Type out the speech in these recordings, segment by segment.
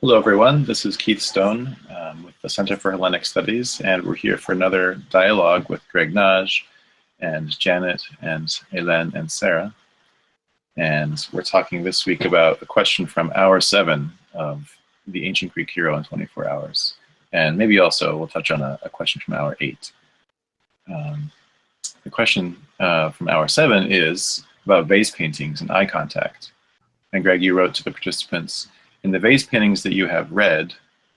Hello, everyone. This is Keith Stone with the Center for Hellenic Studies, and we're here for another dialogue with Greg Nagy and Janet and Hélène and Sarah. And we're talking this week about a question from Hour 7 of the Ancient Greek Hero in 24 Hours. And maybe also we'll touch on a question from Hour 8. The question from Hour 7 is about vase paintings and eye contact. And Greg, you wrote to the participants, in the vase paintings that you have read,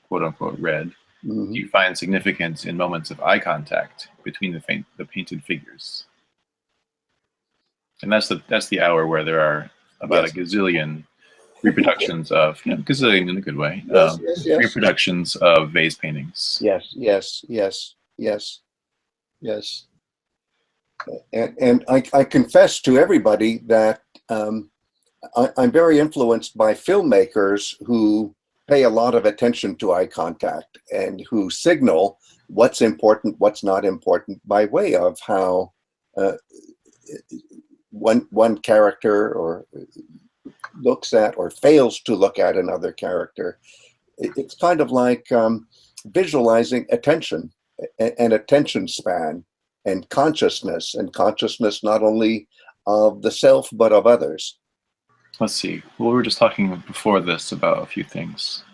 quote unquote read, do you find significance in moments of eye contact between the painted figures? And that's the hour where there are about a gazillion reproductions of, gazillion in a good way, reproductions of vase paintings. Yes. And I confess to everybody that I'm very influenced by filmmakers who pay a lot of attention to eye contact and who signal what's important, what's not important by way of how one character or looks at or fails to look at another character. It's kind of like visualizing attention and attention span and consciousness not only of the self but of others. Let's see. Well, we were just talking before this about a few things.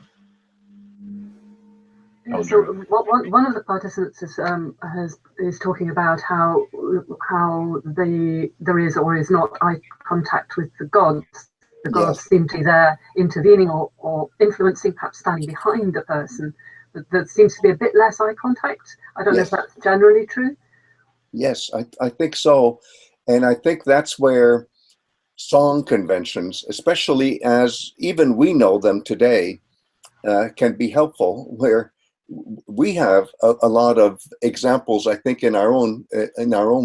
So one of the participants is talking about how there is or is not eye contact with the gods. The gods seem to be there intervening or influencing, perhaps standing behind the person. But there seems to be a bit less eye contact. I don't know if that's generally true. Yes, I think so. And I think that's where song conventions, especially as even we know them today, can be helpful, where we have a lot of examples, I think, in our own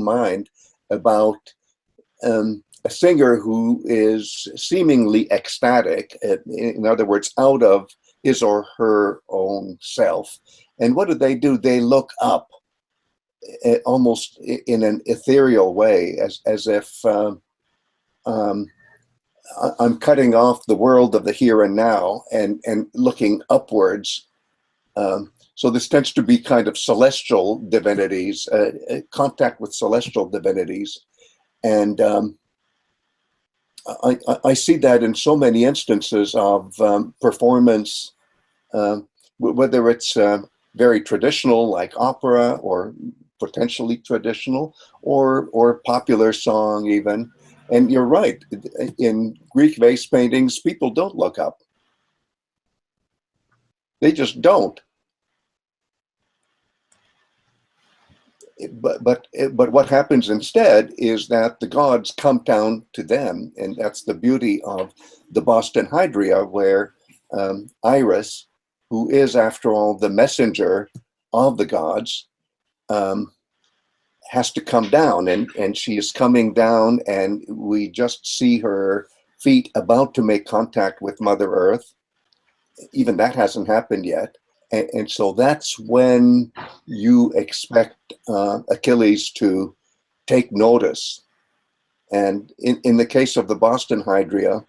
mind about a singer who is seemingly ecstatic, in other words, out of his or her own self. And what do? They look up almost in an ethereal way, as if I'm cutting off the world of the here and now and looking upwards. So this tends to be kind of celestial divinities, contact with celestial divinities. And I see that in so many instances of performance, whether it's very traditional like opera or potentially traditional or popular song even. And you're right, in Greek vase paintings, people don't look up. They just don't. But what happens instead is that the gods come down to them, and that's the beauty of the Boston Hydria, where Iris, who is, after all, the messenger of the gods, has to come down, and she is coming down, and we just see her feet about to make contact with Mother Earth. Even that hasn't happened yet. And so that's when you expect Achilles to take notice. And in the case of the Boston Hydria,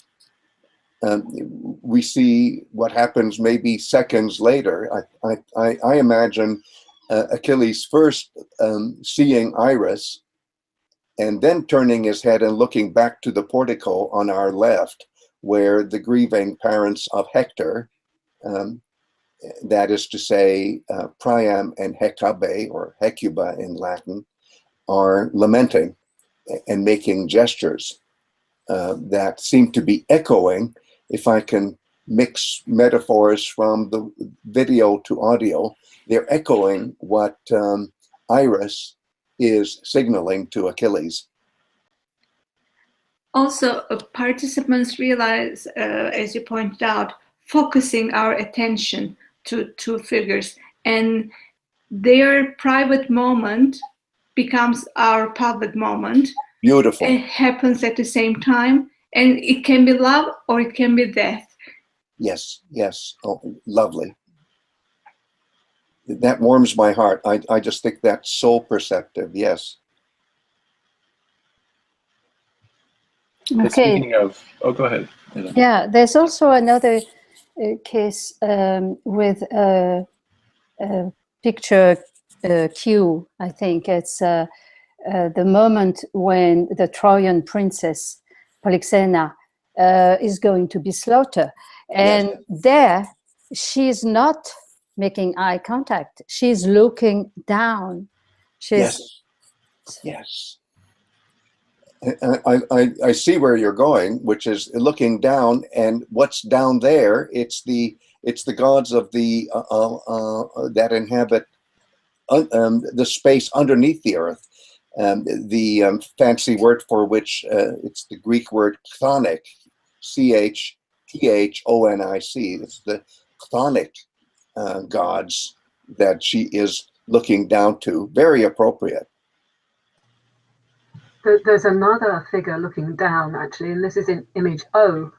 we see what happens maybe seconds later. I imagine Achilles first seeing Iris and then turning his head and looking back to the portico on our left, where the grieving parents of Hector, that is to say Priam and Hecabe, or Hecuba in Latin, are lamenting and making gestures that seem to be echoing, if I can mix metaphors from the video to audio, they're echoing what Iris is signaling to Achilles. Also, participants realize, as you pointed out, focusing our attention to two figures, and their private moment becomes our public moment. Beautiful. It happens at the same time, and it can be love or it can be death. Yes. Oh, lovely. That warms my heart. I just think that's so perceptive. Yes. Okay. Speaking of, oh, go ahead. Yeah, there's also another case with a picture cue. I think it's the moment when the Trojan princess Polyxena is going to be slaughtered, and Yes. there she's not making eye contact. She's looking down. She's Yes. I see where you're going, which is looking down, and what's down there? It's the gods of the that inhabit the space underneath the earth. The fancy word for which it's the Greek word chthonic, chthonic. It's the chthonic gods that she is looking down to. Very appropriate. There's another figure looking down, actually, and this is in image O.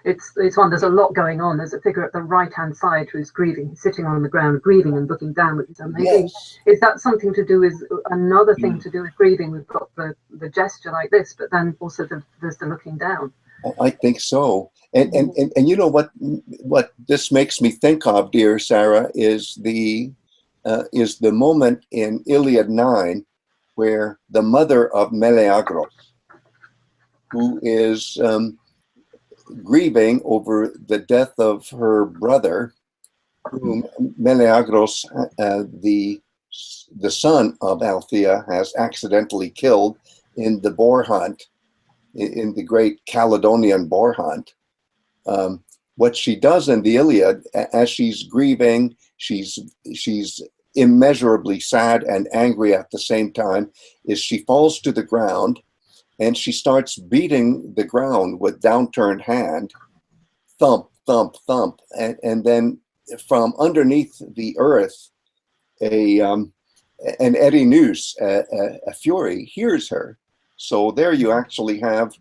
It's one. There's a lot going on. There's a figure at the right-hand side who's grieving, he's sitting on the ground, grieving and looking down, which is amazing. Yes. Is that something to do with another thing to do with grieving? We've got the gesture like this, but then also there's the looking down. I think so. And you know what this makes me think of, dear Sarah, is the moment in Iliad 9 where the mother of Meleagros, who is grieving over the death of her brother, whom Meleagros, the son of Althea, has accidentally killed in the boar hunt, in the great Caledonian boar hunt. What she does in the Iliad, as she's grieving, she's immeasurably sad and angry at the same time, is she falls to the ground and she starts beating the ground with downturned hand, thump, thump, thump, and then from underneath the earth, an Erinus, a fury, hears her. So there you actually have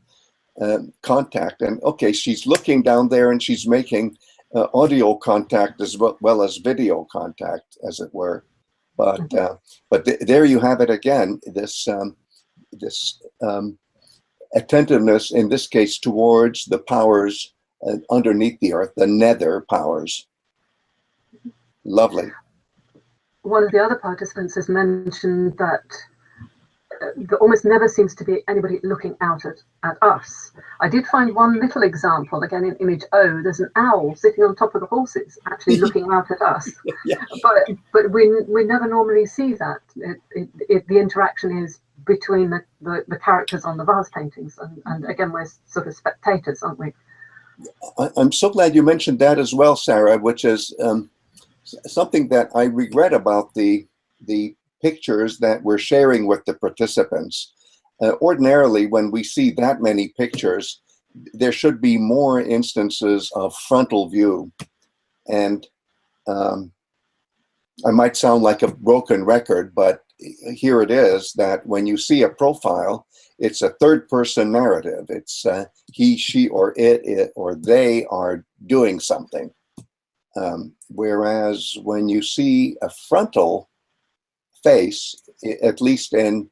contact, and okay, she's looking down there and she's making audio contact as well as video contact, as it were. But there you have it again. This attentiveness, in this case, towards the powers underneath the earth, the nether powers. Lovely. One of the other participants has mentioned that there almost never seems to be anybody looking out at us. I did find one little example, again in image O. There's an owl sitting on top of the horses, actually looking out at us. Yeah. But we never normally see that. The interaction is between the characters on the vase paintings, and again, we're sort of spectators, aren't we? I'm so glad you mentioned that as well, Sarah, which is something that I regret about the pictures that we're sharing with the participants. Ordinarily, when we see that many pictures, there should be more instances of frontal view. And I might sound like a broken record, but here it is, that when you see a profile, it's a third-person narrative. It's he, she, or it, or they are doing something. Whereas when you see a frontal face, at least in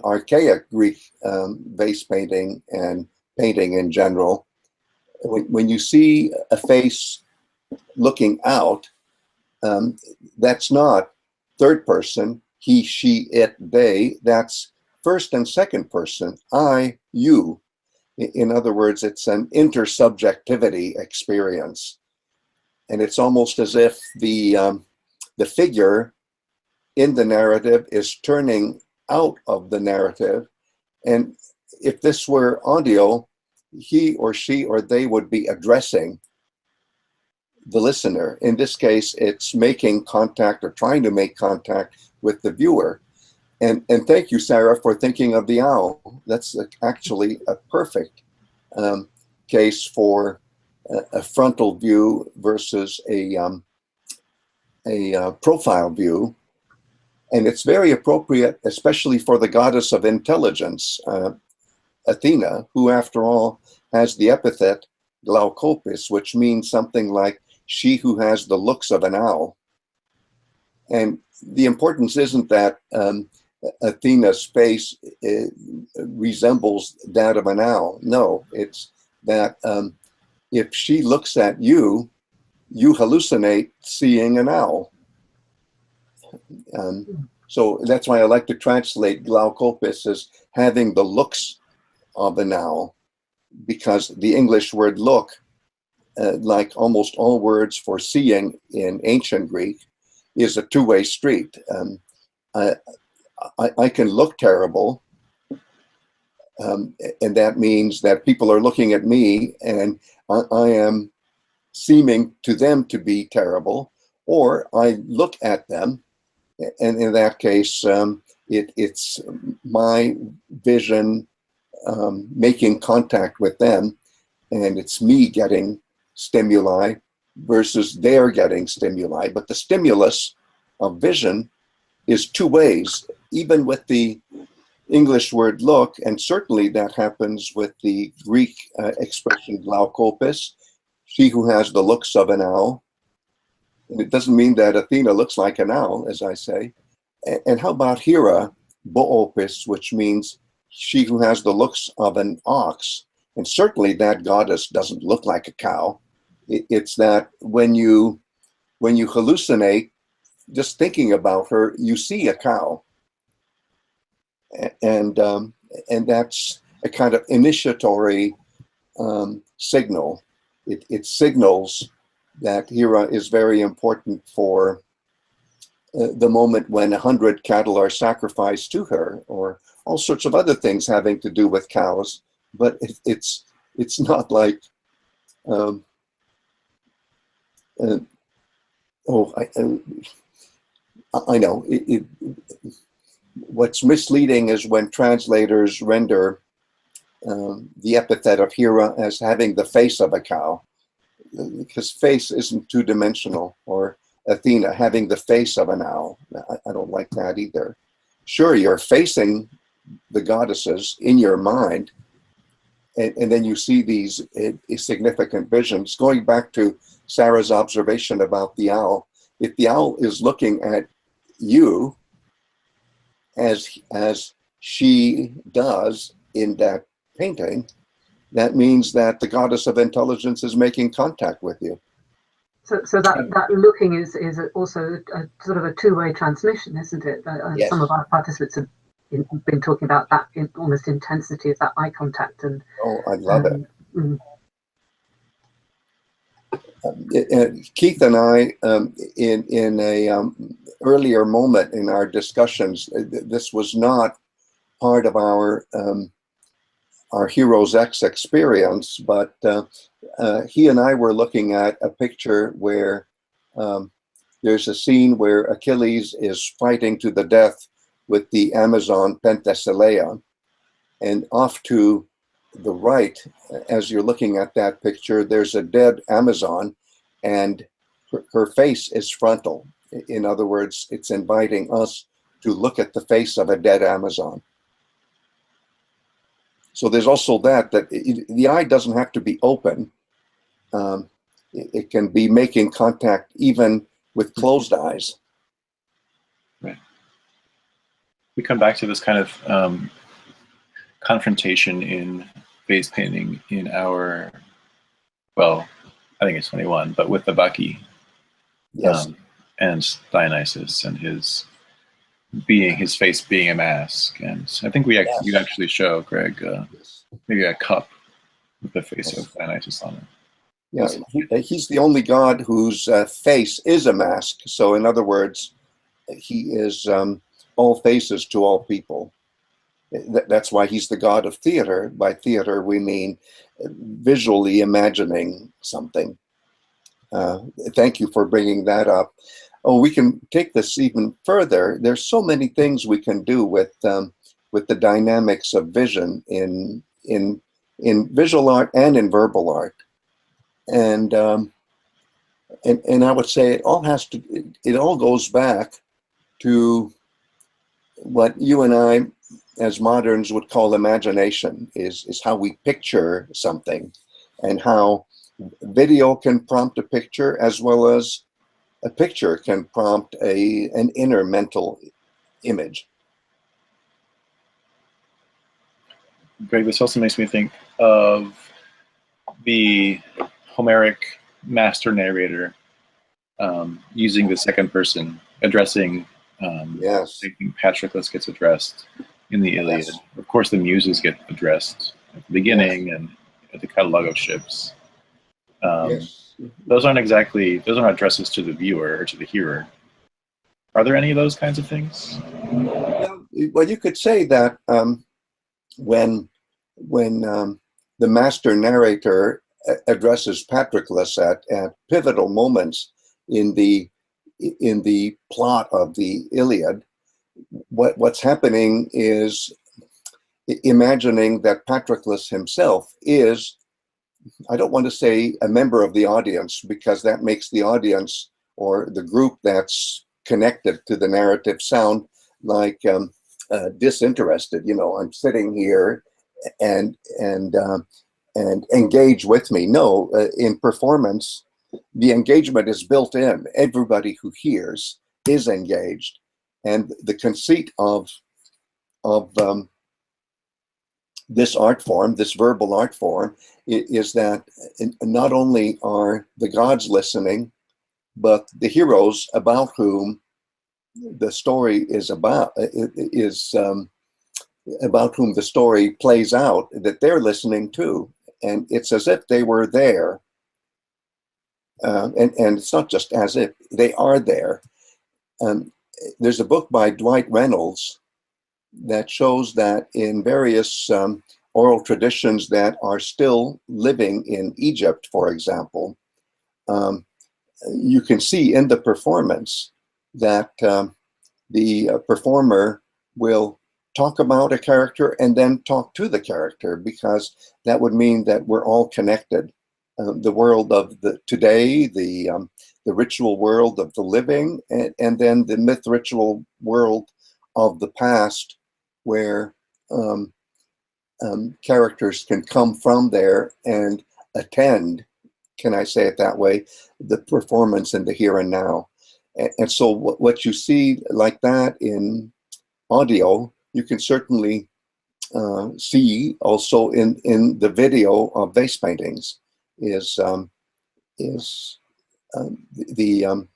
archaic Greek vase painting and painting in general, when you see a face looking out, that's not third person, he, she, it, they. That's first and second person, I, you. In other words, it's an intersubjectivity experience. And it's almost as if the figure in the narrative is turning out of the narrative. And if this were audio, he or she or they would be addressing the listener. In this case, it's making contact or trying to make contact with the viewer. And thank you, Sarah, for thinking of the owl. That's actually a perfect case for a frontal view versus a profile view. And it's very appropriate, especially for the goddess of intelligence, Athena, who, after all, has the epithet Glaukopis, which means something like she who has the looks of an owl. And the importance isn't that Athena's face resembles that of an owl. No, it's that if she looks at you, you hallucinate seeing an owl. So that's why I like to translate glaucopis as having the looks of an owl, because the English word look, like almost all words for seeing in ancient Greek, is a two-way street. I can look terrible, and that means that people are looking at me and I am seeming to them to be terrible, or I look at them, and in that case, it's my vision making contact with them, and it's me getting stimuli versus they're getting stimuli. But the stimulus of vision is two ways, even with the English word look, and certainly that happens with the Greek expression glaucopis, she who has the looks of an owl. And it doesn't mean that Athena looks like an owl, as I say. And how about Hera, boopis, which means she who has the looks of an ox? And certainly that goddess doesn't look like a cow. It's that when you hallucinate, just thinking about her, you see a cow. And that's a kind of initiatory signal. It signals that Hera is very important for the moment when 100 cattle are sacrificed to her, or all sorts of other things having to do with cows. But it's not like I know what's misleading is when translators render the epithet of Hera as having the face of a cow, because face isn't two-dimensional, or Athena having the face of an owl. I don't like that either. Sure, you're facing the goddesses in your mind, and then you see these significant visions. Going back to Sarah's observation about the owl, if the owl is looking at you as she does in that painting, that means that the goddess of intelligence is making contact with you. So that looking is also a sort of a two-way transmission, isn't it? Yes. Some of our participants have been talking about that almost intensity of that eye contact. And oh, I love it. Keith and I, in a earlier moment in our discussions, this was not part of our HeroesX experience, but he and I were looking at a picture where there's a scene where Achilles is fighting to the death with the Amazon Penthesilea, and off to the right, as you're looking at that picture, there's a dead Amazon, and her face is frontal. In other words, it's inviting us to look at the face of a dead Amazon. So there's also that the eye doesn't have to be open. It can be making contact even with closed eyes. Right. We come back to this kind of confrontation in vase painting in our, well, I think it's 21, but with the Bacchae. Yes. And Dionysus and his face being a mask. And I think you actually show, Greg, maybe a cup with the face of Dionysus on it. Yes, he's the only god whose face is a mask. So in other words, he is all faces to all people. That's why he's the god of theater. By theater, we mean visually imagining something. Thank you for bringing that up. Oh, we can take this even further. There's so many things we can do with the dynamics of vision in visual art and in verbal art. And I would say it all goes back to what you and I, as moderns, would call imagination, is how we picture something, and how video can prompt a picture, as well as a picture can prompt an inner mental image. Greg, this also makes me think of the Homeric master narrator using the second person, addressing. Yes. I think Patroklos gets addressed in the Iliad. Yes. Of course, the Muses get addressed at the beginning and at the catalog of ships. Yes. Those aren't addresses to the viewer or to the hearer. Are there any of those kinds of things? Well, you could say that when the master narrator addresses Patroklos at pivotal moments in the plot of the Iliad, what's happening is imagining that Patroklos himself is, I don't want to say a member of the audience, because that makes the audience or the group that's connected to the narrative sound like disinterested. You know, I'm sitting here and engage with me. No, in performance, the engagement is built in. Everybody who hears is engaged, and the conceit of this art form, this verbal art form, is that not only are the gods listening, but the heroes about whom the story is about whom the story plays out, that they're listening too, and it's as if they were there. And it's not just as if, they are there. There's a book by Dwight Reynolds that shows that in various oral traditions that are still living in Egypt, for example, you can see in the performance that the performer will talk about a character and then talk to the character, because that would mean that we're all connected. The world of the today, the ritual world of the living, and then the myth ritual world of the past, where characters can come from there and attend, can I say it that way, the performance in the here and now. And so what you see like that in audio, you can certainly see also in the video of vase paintings, is the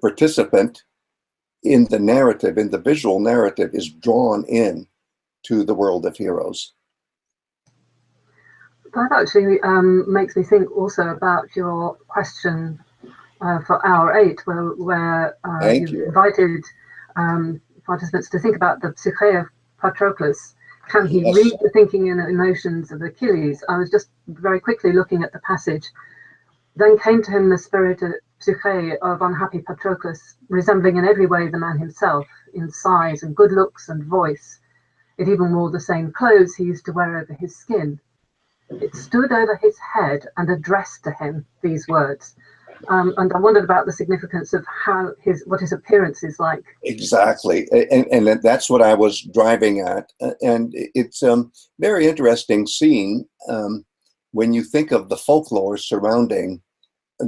participant in the narrative, in the visual narrative, is drawn in to the world of heroes. That actually makes me think also about your question for hour 8, where you invited participants to think about the psūkhē of Patroklos. Can he read the thinking and emotions of Achilles? I was just very quickly looking at the passage. Then came to him the spirit of psūkhē of unhappy Patroklos, resembling in every way the man himself, in size and good looks and voice. It even wore the same clothes he used to wear over his skin. It stood over his head and addressed to him these words. And I wondered about the significance of how what his appearance is like. Exactly, and that's what I was driving at. And it's a very interesting scene when you think of the folklore surrounding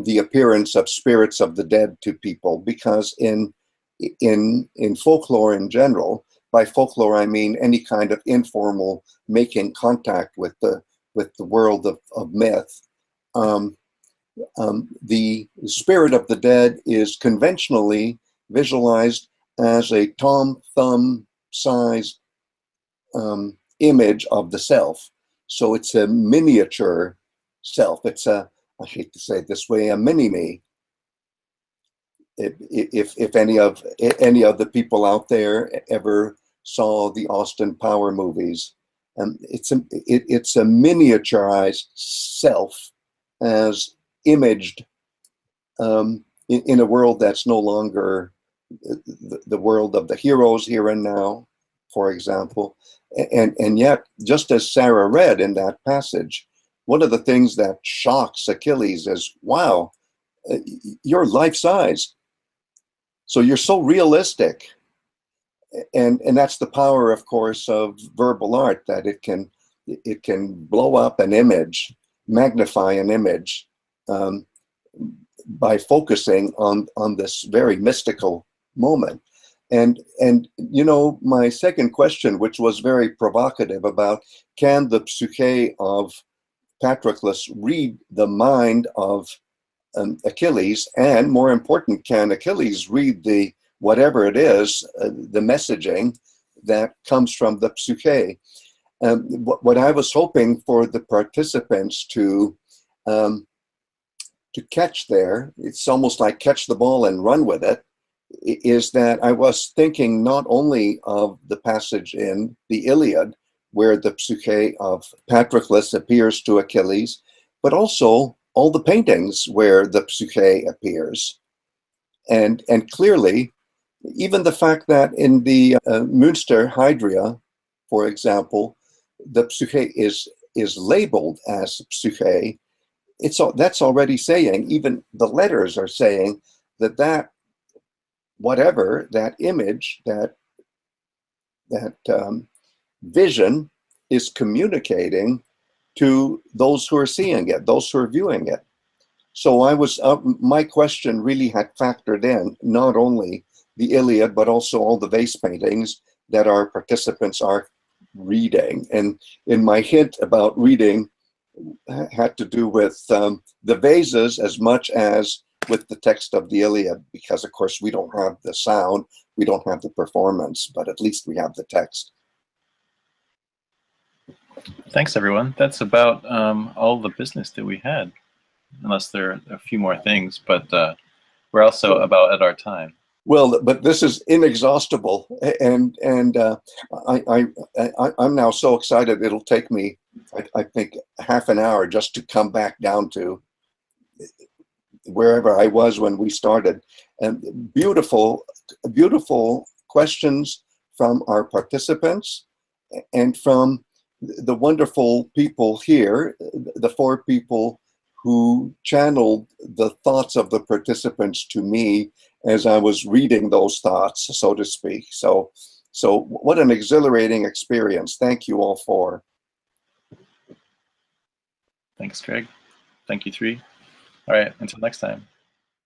the appearance of spirits of the dead to people, because in folklore in general, by folklore I mean any kind of informal making contact with the world of myth. The spirit of the dead is conventionally visualized as a tom thumb sized image of the self. So it's a miniature self. It's a, I hate to say it this way, a mini-me. If any of the people out there ever saw the Austin Power movies, it's a miniaturized self as imaged in a world that's no longer the world of the heroes here and now, for example. And yet, just as Sarah read in that passage, one of the things that shocks Achilles is, wow, you're life-size. So you're so realistic. And that's the power, of course, of verbal art, that it can blow up an image, magnify an image, by focusing on this very mystical moment. And you know, my second question, which was very provocative, about can the psūkhē of Patroklos read the mind of Achilles? And more important, can Achilles read the whatever it is, the messaging that comes from the psūkhē? What I was hoping for the participants to catch there, it's almost like catch the ball and run with it, is that I was thinking not only of the passage in the Iliad, where the psūkhē of Patroklos appears to Achilles, but also all the paintings where the psūkhē appears. And clearly, even the fact that in the Münster Hydria, for example, the psūkhē is labeled as psūkhē, that's already saying, even the letters are saying that whatever, that image, that vision is communicating to those who are seeing it, those who are viewing it. So I was, my question really had factored in not only the Iliad, but also all the vase paintings that our participants are reading. And in my hint about reading had to do with the vases as much as with the text of the Iliad, because of course we don't have the sound, we don't have the performance, but at least we have the text. Thanks, everyone. That's about all the business that we had, unless there are a few more things, but we're also about at our time. Well, but this is inexhaustible, and I'm now so excited it'll take me, I think, half an hour just to come back down to wherever I was when we started. And beautiful, beautiful questions from our participants and from the wonderful people here, the 4 people who channeled the thoughts of the participants to me as I was reading those thoughts, so to speak. So what an exhilarating experience. Thank you all 4. Thanks, Greg. Thank you, 3. All right, until next time.